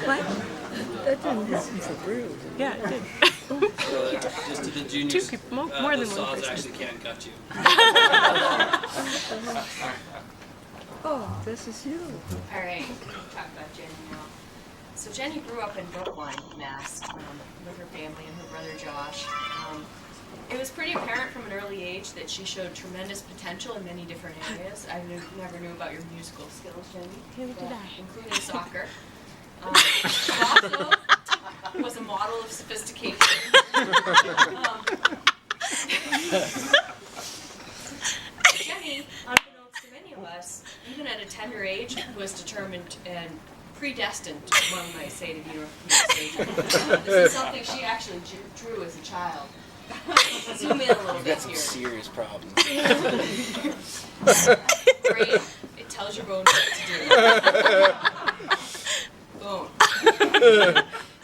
What? That didn't happen for real. Yeah, it did. Just to the juniors, Two people, more than the one saws person. actually can't cut you. Oh, this is you. All right, talk about Jenny now. So Jenny grew up in Brookline, Mass, with her family and her brother Josh. It was pretty apparent from an early age that she showed tremendous potential in many different areas. Never knew about your musical skills, Jenny, including soccer. She also was a model of sophistication. Jenny, unbeknownst to many of us, even at a tender age, was determined and predestined, one might say, to be North Community Stage. This is something she actually drew as a child. Zoom in a little bit here. Serious problems. Brain, it tells your bones what to do. Bone.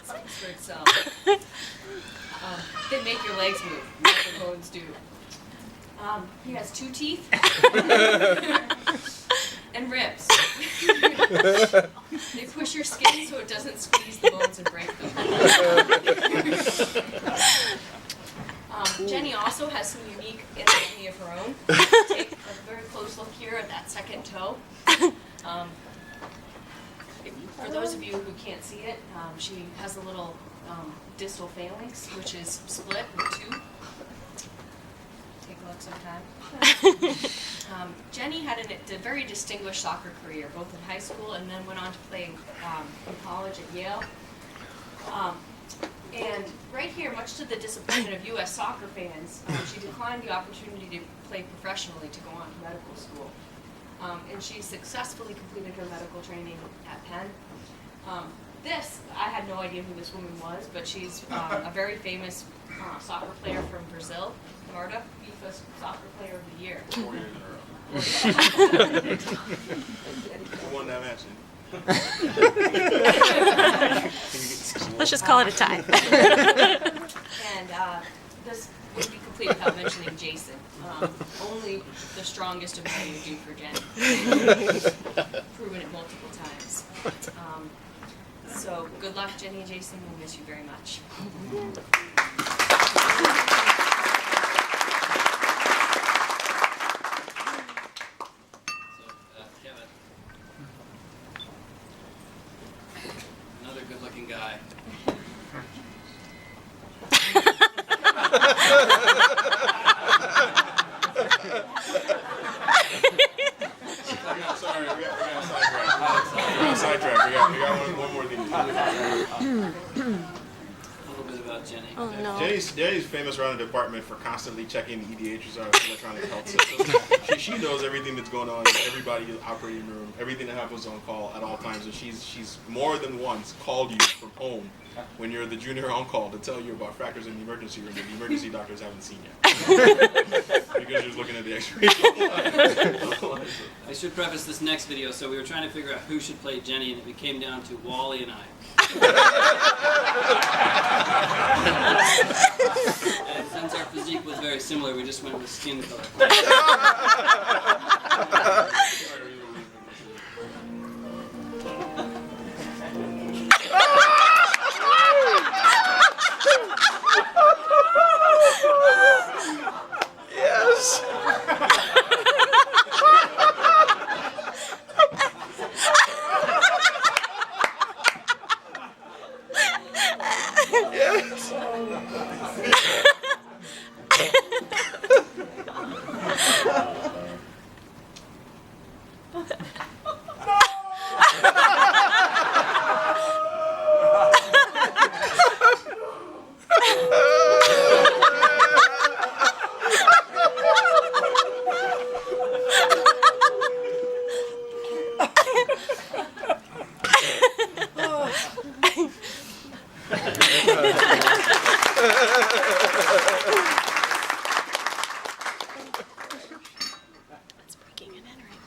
Speaks for itself. They make your legs move. That's what bones do. He has 2 teeth and ribs. They push your skin so it doesn't squeeze the bones and break them. Jenny also has some unique anatomy of her own. Take a very close look here at that second toe. For those of you who can't see it, she has a little distal phalanx, which is split with 2. Take a look sometime. Jenny had a very distinguished soccer career, both in high school and then went on to play in college at Yale. And right here, much to the disappointment of U.S. soccer fans, she declined the opportunity to play professionally to go on to medical school. And she successfully completed her medical training at Penn. I had no idea who this woman was, but she's a very famous soccer player from Brazil, Marta, FIFA Soccer Player of the Year. 4 years in a row. Who won that match? Let's just call it a tie. And this would be complete without mentioning Jason. Only the strongest of men would do for Jenny. Proven it multiple times. So good luck, Jenny and Jason. We'll miss you very much. Kevin. Another good-looking guy. Sorry, we got sidetrack. We got one more thing to do. A little bit about Jenny. Oh no. Jenny's famous around the department for constantly checking the EDHs on electronic health system. She knows everything that's going on in everybody operating in the room, everything that happens on call at all times. And she's more than once called you from home when you're the junior on call to tell you about factors in the emergency room that the emergency doctors haven't seen yet. Because you're looking at the x-ray. I should preface this next video. So we were trying to figure out who should play Jenny, and it came down to Wally and I. And since our physique was very similar, we just went with skin color. Yes.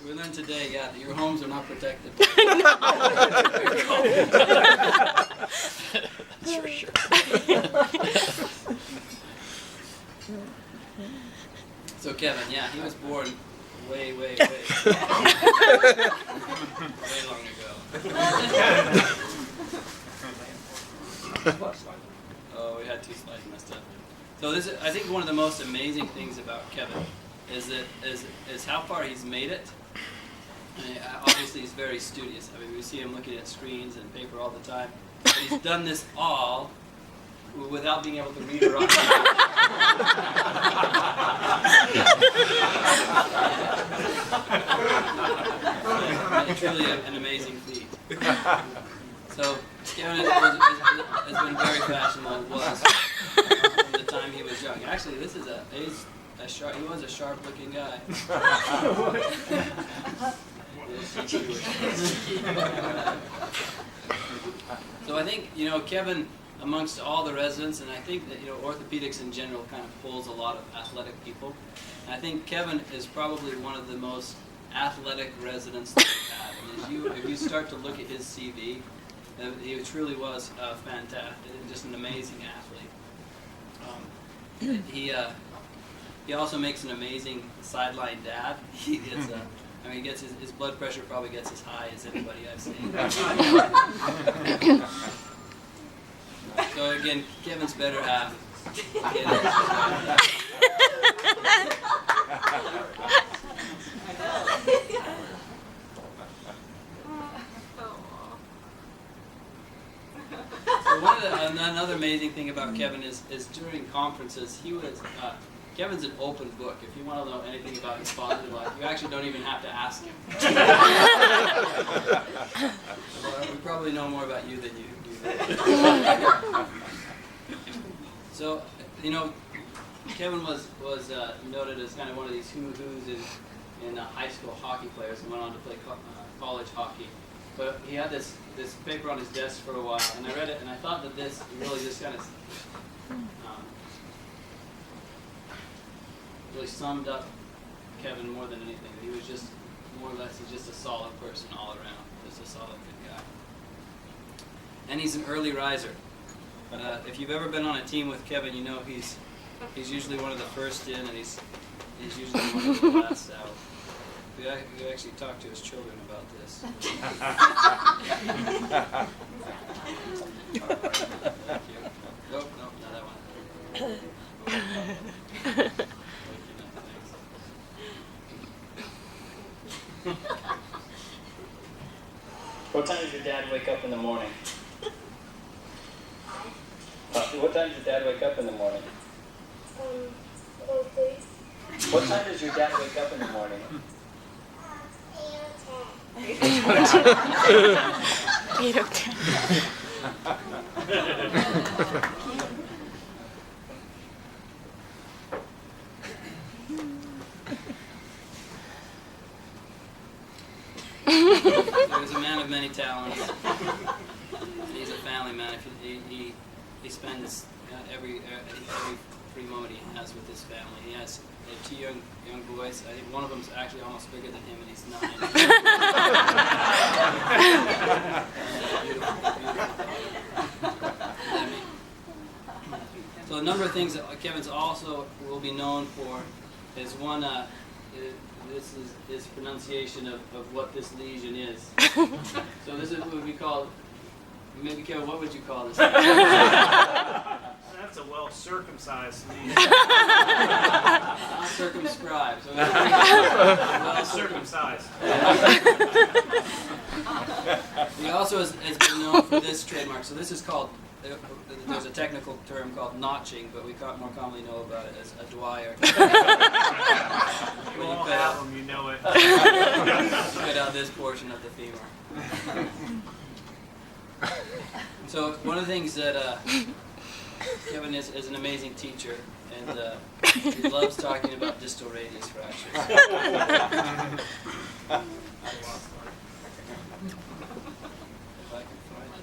We learned today, yeah, that you're homes are not protected. For sure. So Kevin, yeah, he was born way way long ago. Oh, we had 2 slides messed up. So this is, I think, one of the most amazing things about Kevin is how far he's made it. And obviously, he's very studious. I mean, we see him looking at screens and paper all the time. But he's done this all without being able to read or write. It's truly an amazing feat. So Kevin has been very fashionable. Was from the time he was young. Actually, this is he's a sharp. He was a sharp-looking guy. So I think, Kevin, amongst all the residents, and I think that, orthopedics in general kind of pulls a lot of athletic people. And I think Kevin is probably one of the most athletic residents that we have. And if you start to look at his CV, he truly was fantastic, just an amazing athlete. He also makes an amazing sideline dad. He gets he gets his blood pressure probably gets as high as anybody I've seen. So again, Kevin's better half. Another amazing thing about Kevin is during conferences, Kevin's an open book. If you want to know anything about his positive life, you actually don't even have to ask him. Well, we probably know more about you than you do. So, Kevin was noted as kind of one of these who's in high school hockey players and went on to play college hockey. But he had this paper on his desk for a while, and I read it, and I thought that this really just kind of really summed up Kevin more than anything. He was just, more or less, he's just a solid person all around, just a solid good guy. And he's an early riser. If you've ever been on a team with Kevin, you know he's usually one of the first in, and he's usually one of the last out. We actually talked to his children about this. Thank you. Nope, not that one. What time does your dad wake up in the morning? What time does your dad wake up in the morning? 8:03. What time does your dad wake up in the morning? 8:10. He's a man of many talents. He's a family man. He spends every free moment he has with his family. He has 2 young boys. I think one of them's actually almost bigger than him, and he's 9. So a number of things that Kevin's also will be known for is one. This is his pronunciation of what this lesion is. So this is what we call. Maybe Kevin, what would you call this? That's a well-circumcised lesion. Not circumscribed. So well Circumcised. He also has been known for this trademark. So this is called, there's a technical term called notching, but we more commonly know about it as a Dwyer. You all have them, you know it. Cut out this portion of the femur. So one of the things that Kevin is an amazing teacher, and he loves talking about distal radius fractures. If I can find it.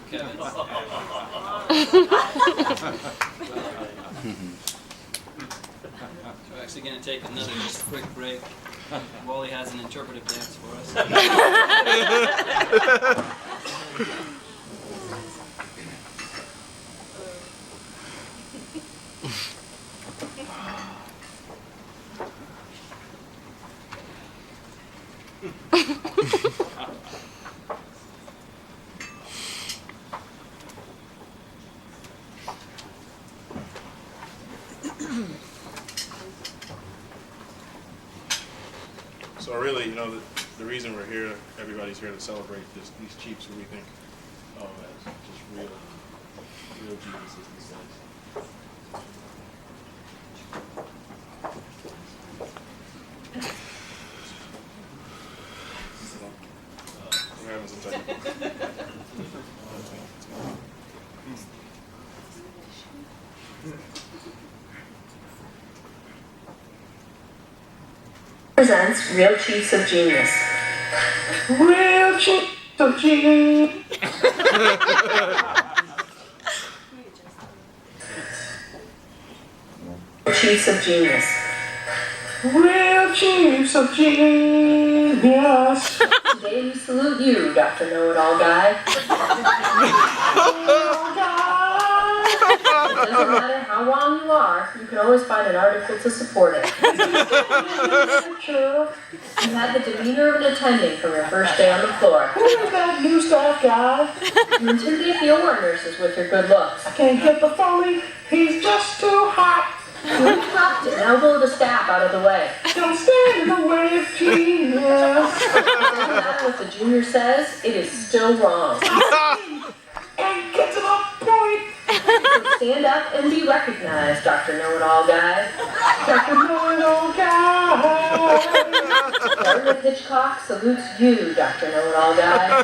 Kevin. We're actually going to take another just quick break. Wally has an interpretive dance for us. So really, you know, the reason we're here, everybody's here to celebrate these Chiefs who we think of as just real geniuses these days. We're having some technical. Presents Real Chiefs of Genius. Real Chiefs of Genius. Chiefs of Genius. Real Chiefs of Genius. Today we salute you, Dr. Know-It-All Guy. It doesn't matter how wrong you are, you can always find an article to support it. You had the demeanor of an attending from your first day on the floor. Who is that new staff guy? You intimidate the OR nurses with your good looks. I can't get the Foley. He's just too hot. You interrupt and elbow the staff out of the way. Don't stand in the way of genius. No matter what the junior says, it is still wrong. And get to the point. So stand up and be recognized, Dr. Know-It-All Guy. Dr. Know-It-All guy. Dartmouth Hitchcock salutes you, Dr. Know-It-All Guy.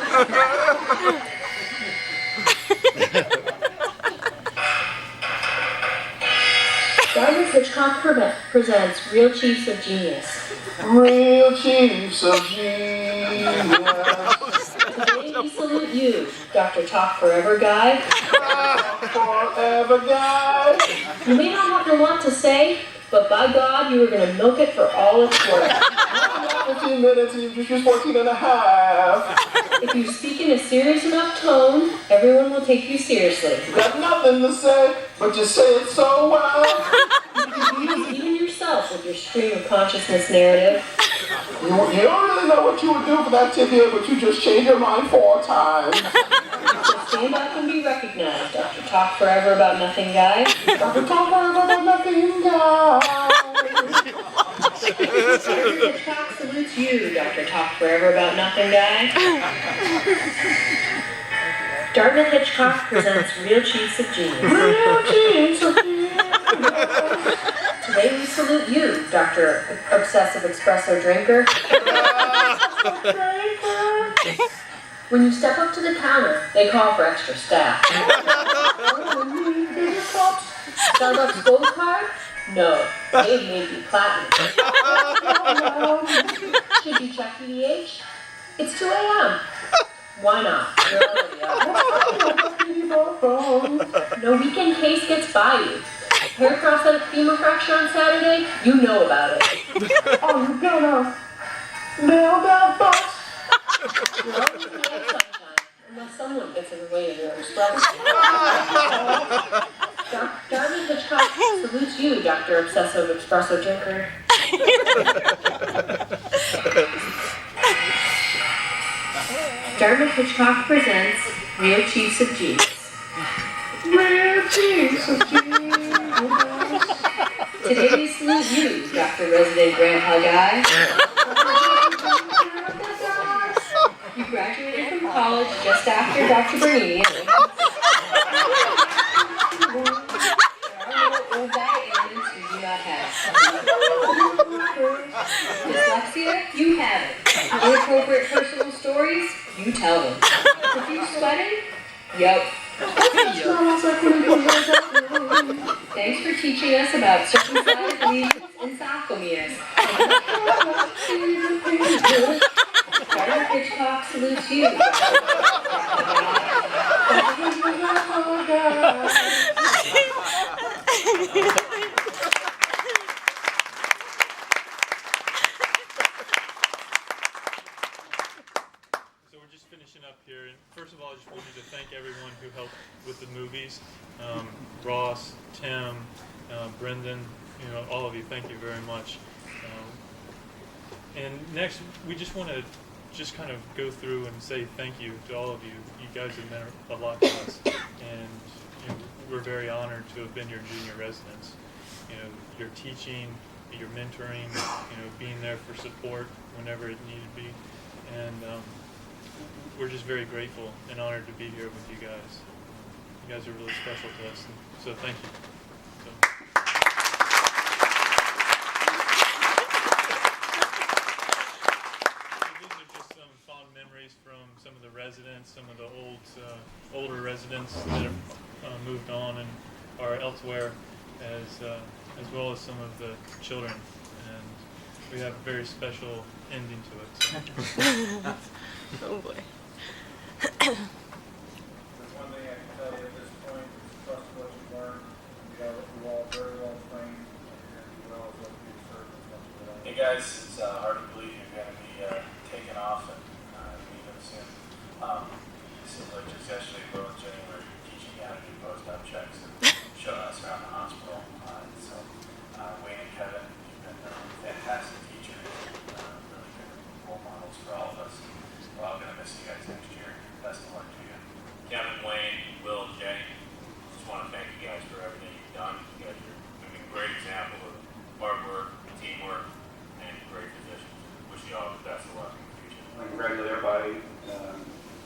Dartmouth Hitchcock presents Real Chiefs of Genius. Real Chiefs of Genius. Today we salute you, Dr. Talk Forever Guy. Forever guy. You may not have to want to say, but by God, you are going to milk it for all it's worth. 15 minutes and you've just used 14 and a half. If you speak in a serious enough tone, everyone will take you seriously. Got nothing to say, but you say it so well. You confuse even yourself with your stream of consciousness narrative. You don't really know what you would do for that tibia, but you just changed your mind 4 times. So stand up and be recognized, Dr. Talk Forever About Nothing Guy. Dr. Talk Forever About Nothing guy. Hitchcock salutes you, Dr. Talk Forever About Nothing Guy. Dartmouth Hitchcock presents Real Chiefs of Genius. Real Chiefs of Genius. Today we salute you, Dr. Obsessive Espresso Drinker. When you step up to the counter, they call for extra staff. Starbucks Gold Card? No, they may be platinum. Should you check PDH? It's 2 a.m. Why not? You're already up. No weekend case gets by you. Hair prosthetic femur fracture on Saturday? You know about it. Are you gonna nail that box? You're always in the sunshine, unless someone gets in the way of your espresso. Darby Hitchcock salutes you, Dr. Obsessive Espresso Drinker. Darby Hitchcock presents Real Chiefs of Jesus. Real Chiefs of Jesus. Today we salute you, Dr. Resident Grandpa Guy. You graduated from college just after Dr. Bernini. There are no old guy ailments you do not have. Dyslexia? You have it. Inappropriate personal stories? You tell them. Profuse sweating? Yup. Thanks for teaching us about circumcised lesions and sarcomeres. Darby Hitchcock salutes you. So we're just finishing up here, and first of all, I just wanted to thank everyone who helped with the movies. Ross, Tim, Brendan, all of you, thank you very much. And next, we just want to kind of go through and say thank you to all of you. You guys have meant a lot to us, and we're very honored to have been your junior residents. Your teaching, your mentoring, being there for support whenever it needed to be, and we're just very grateful and honored to be here with you guys. You guys are really special to us, and so thank you. These are just some fond memories from some of the residents, some of the older residents that have moved on and are elsewhere, as well as some of the children, and we have a very special ending to it. So. Oh boy. There's one thing I can tell you at this point, trust what you learn. You all very well trained, and you well as well be served as much as that. Hey guys, it's hard to believe you're going to be taking off and leaving soon. It seems like just yesterday, Will and Jenny were teaching you how to do post-op checks and showing us around the hospital. So Wayne and Kevin, you've been fantastic teachers, really good role models for all of us. We're all going to miss you guys next year. Best of luck to you. Kevin, Wayne, Will, and Jenny, just want to thank you guys for everything you've done. You guys are a great example of hard work, teamwork, and great positions. Wish you all the best of luck in the future. I congratulate everybody,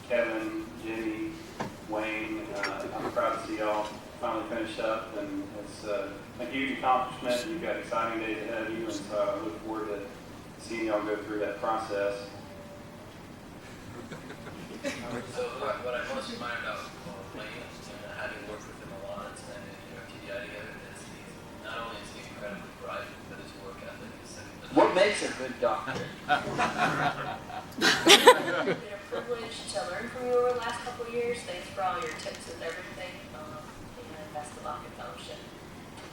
Kevin, Jenny, Wayne. I'm proud to see y'all finally finished up, and it's a huge accomplishment. You've got exciting days ahead of you, and so I look forward to seeing y'all go through that process. So what I most admire about Wayne, having worked with him a lot and TDI together, is not only is he incredibly bright, but his work ethic is second to none. What makes a good doctor? It's been a privilege to learn from you over the last couple of years. Thanks for all your tips and everything, and best of luck in fellowship.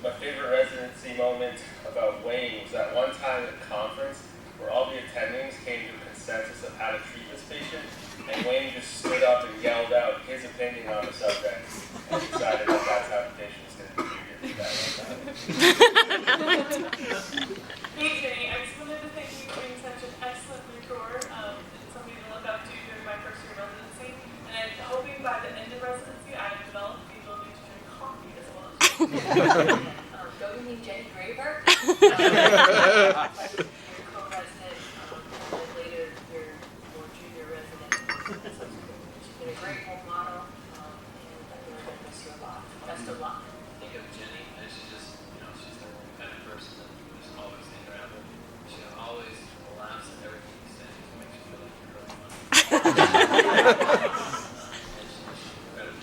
My favorite residency moment about Wayne was that one time at a conference where all the attendings came to a consensus of how to treat this patient, and Wayne just stood up and yelled out his opinion on the subject and decided that that's how the patient was going to be treated that one time. Hey Jenny, I just wanted to thank you for being such an excellent mentor, and somebody to look up to during my first year of residency, and I'm hoping by the end of residency I have developed the ability to drink coffee as well. Go to meet Jenny Graver. Co-resident, and then later your more junior resident. She's been a great role model, and I really going to miss you a lot. Best of luck. Think of Jenny, and she's just, she's the kind of person that you just always hang around with. She always laughs at everything you say, it makes you feel like you're really funny. And she's incredible.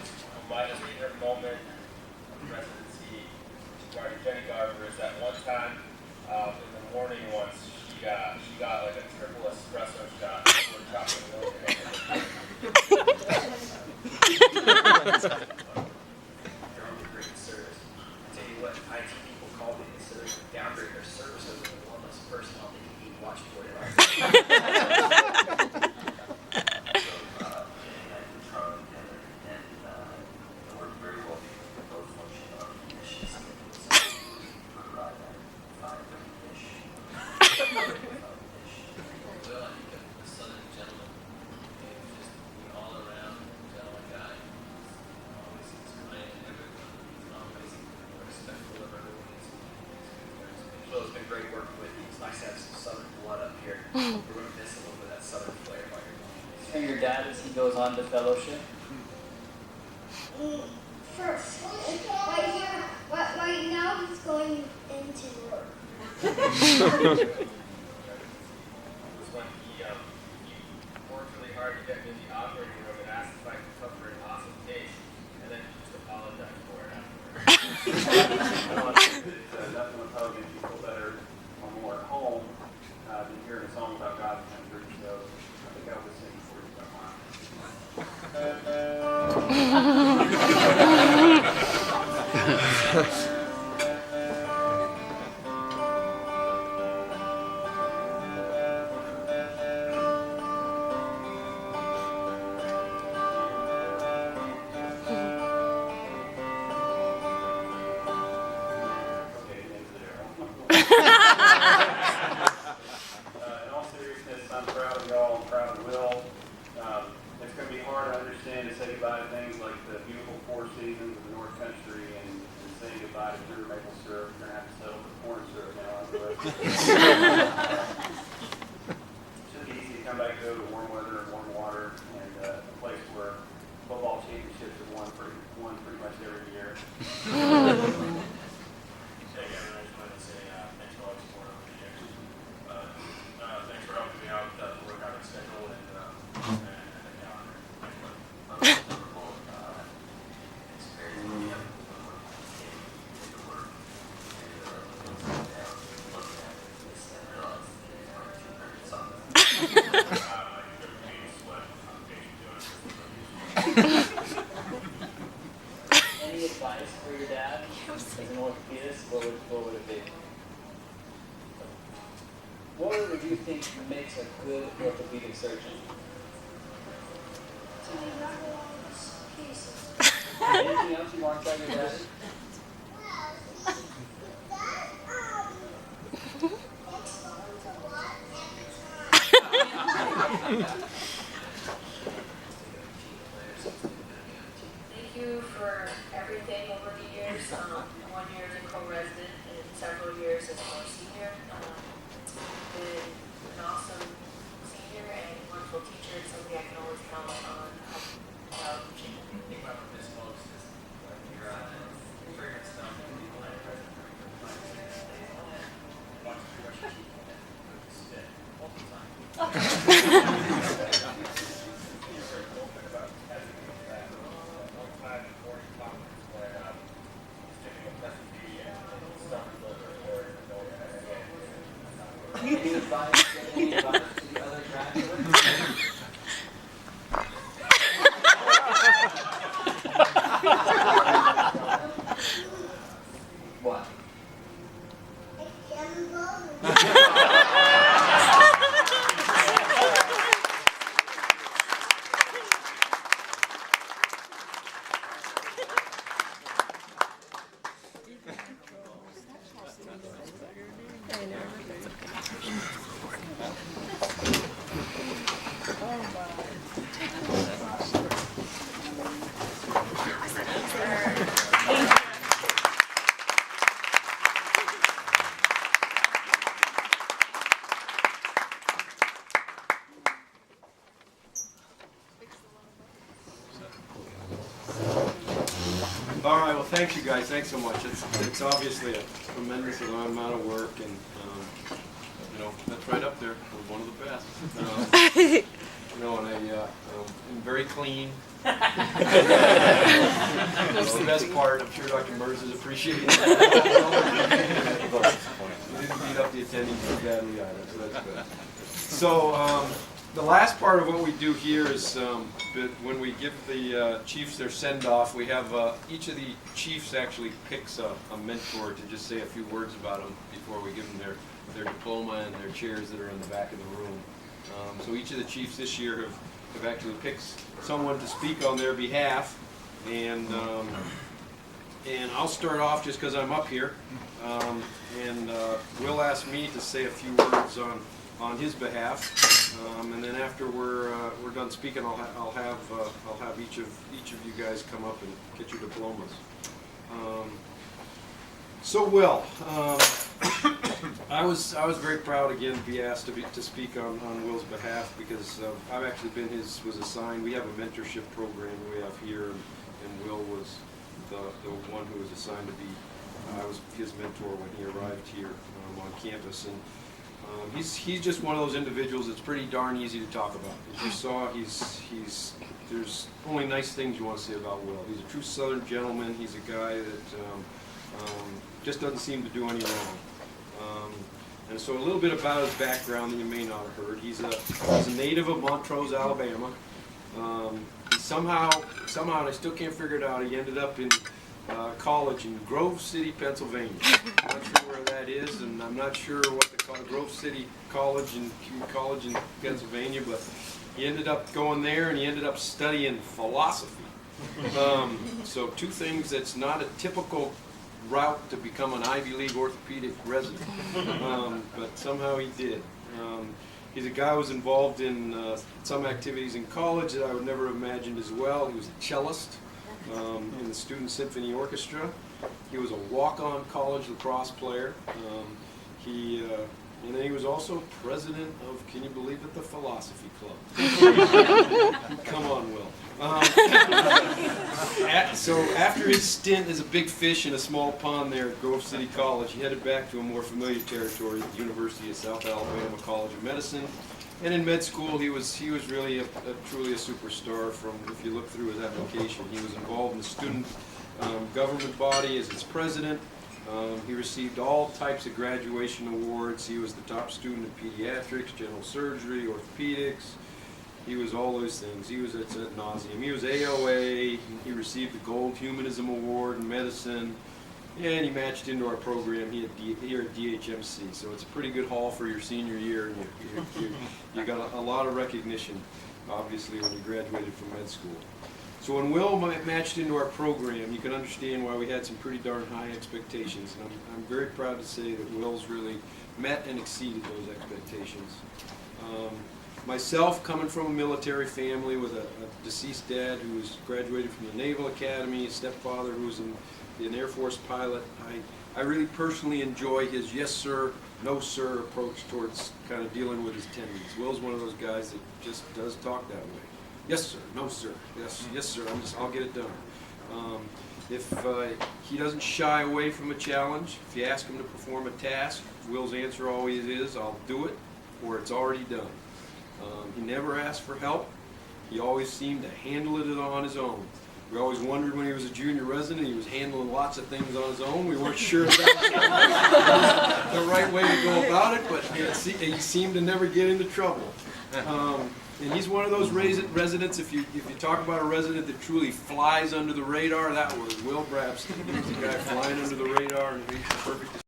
My favorite moment of residency regarding Jenny Garber is that one time in the morning Southern flair while you're going. And your dad, as he goes on to fellowship? First, right now he's going into work. It was when he worked really hard to get me in the operating room and asked if I could cook for an awesome taste, and then he just apologized for it afterwards. Nothing will probably make you feel better or more at home than hearing a song about God's country. So I think I'll just sing for you if you don't mind. Should be easy to come back to warm weather and warm water, and a place where football championships are won pretty much every year. Hey, Kevin, I just wanted to say thanks for all your support over the years. Thanks for helping me out with the workout schedule and the calendar. Thanks, bud. It's very easy. Any advice for your dad as an orthopedist? What would it be? What would you think makes a good orthopedic surgeon? Anything else you want to tell your dad? Thank you for everything over the years. 1 year as a co-resident and several years as a senior. Been an awesome senior and wonderful teacher and somebody I can always count on. The thing about this most is your fragrance stuff and people that are present during the watch the Russian spit all the time. Any advice to the other graduates? What? All right, well, thanks you guys. Thanks so much. It's obviously a tremendous amount of work, and you know, that's right up there with one of the best. You know, and I'm very clean. That's the best part. I'm sure Dr. Merz is appreciating that. We didn't beat up the attendees too badly either, so that's good. So the last part of what we do here is when we give the chiefs their send-off, we have each of the chiefs actually picks a mentor to just say a few words about them before we give them their diploma and their chairs that are in the back of the room. So each of the chiefs this year have actually picked someone to speak on their behalf, and I'll start off just because I'm up here, and Will asked me to say a few words on his behalf, and then after we're done speaking, I'll have each of you guys come up and get your diplomas. So Will, I was very proud again to be asked to speak on Will's behalf because I've actually been was assigned. We have a mentorship program we have here, and Will was the one who was assigned to be. I was his mentor when he arrived here on campus, and he's just one of those individuals that's pretty darn easy to talk about. As you saw, there's only nice things you want to say about Will. He's a true Southern gentleman. He's a guy that just doesn't seem to do any wrong. And so a little bit about his background that you may not have heard. He's a native of Montrose, Alabama. He somehow, and I still can't figure it out, he ended up in college in Grove City, Pennsylvania. I'm not sure where that is, and I'm not sure what they call Grove City College in Pennsylvania, but he ended up going there and he ended up studying philosophy. So two things that's not a typical route to become an Ivy League orthopedic resident, but somehow he did. He's a guy who was involved in some activities in college that I would never have imagined as well. He was a cellist in the Student Symphony Orchestra. He was a walk-on college lacrosse player. And then he was also president of, can you believe it, the Philosophy Club. Come on, Will. So after his stint as a big fish in a small pond there at Grove City College, he headed back to a more familiar territory at the University of South Alabama College of Medicine. And in med school, he was really truly a superstar. From, if you look through his application, he was involved in the student government body as its president. He received all types of graduation awards. He was the top student in pediatrics, general surgery, orthopedics. He was all those things. He was ad nauseum. He was AOA. He received the Gold Humanism Award in medicine. And he matched into our program here at DHMC. So it's a pretty good haul for your senior year. And you got a lot of recognition, obviously, when you graduated from med school. So when Will matched into our program, you can understand why we had some pretty darn high expectations. And I'm very proud to say that Will's really met and exceeded those expectations. Myself, coming from a military family with a deceased dad who was graduated from the Naval Academy, a stepfather who was an Air Force pilot, I really personally enjoy his yes sir, no sir approach towards kind of dealing with his tenants. Will's one of those guys that just does talk that way. Yes sir, no sir, yes sir, I'll get it done. If he doesn't shy away from a challenge, if you ask him to perform a task, Will's answer always is, I'll do it, or it's already done. He never asked for help. He always seemed to handle it on his own. We always wondered when he was a junior resident, he was handling lots of things on his own. We weren't sure if that was the right way to go about it, but he seemed to never get into trouble. And he's one of those residents, if you talk about a resident that truly flies under the radar, that was Will Brabston. He was the guy flying under the radar, and he's the perfect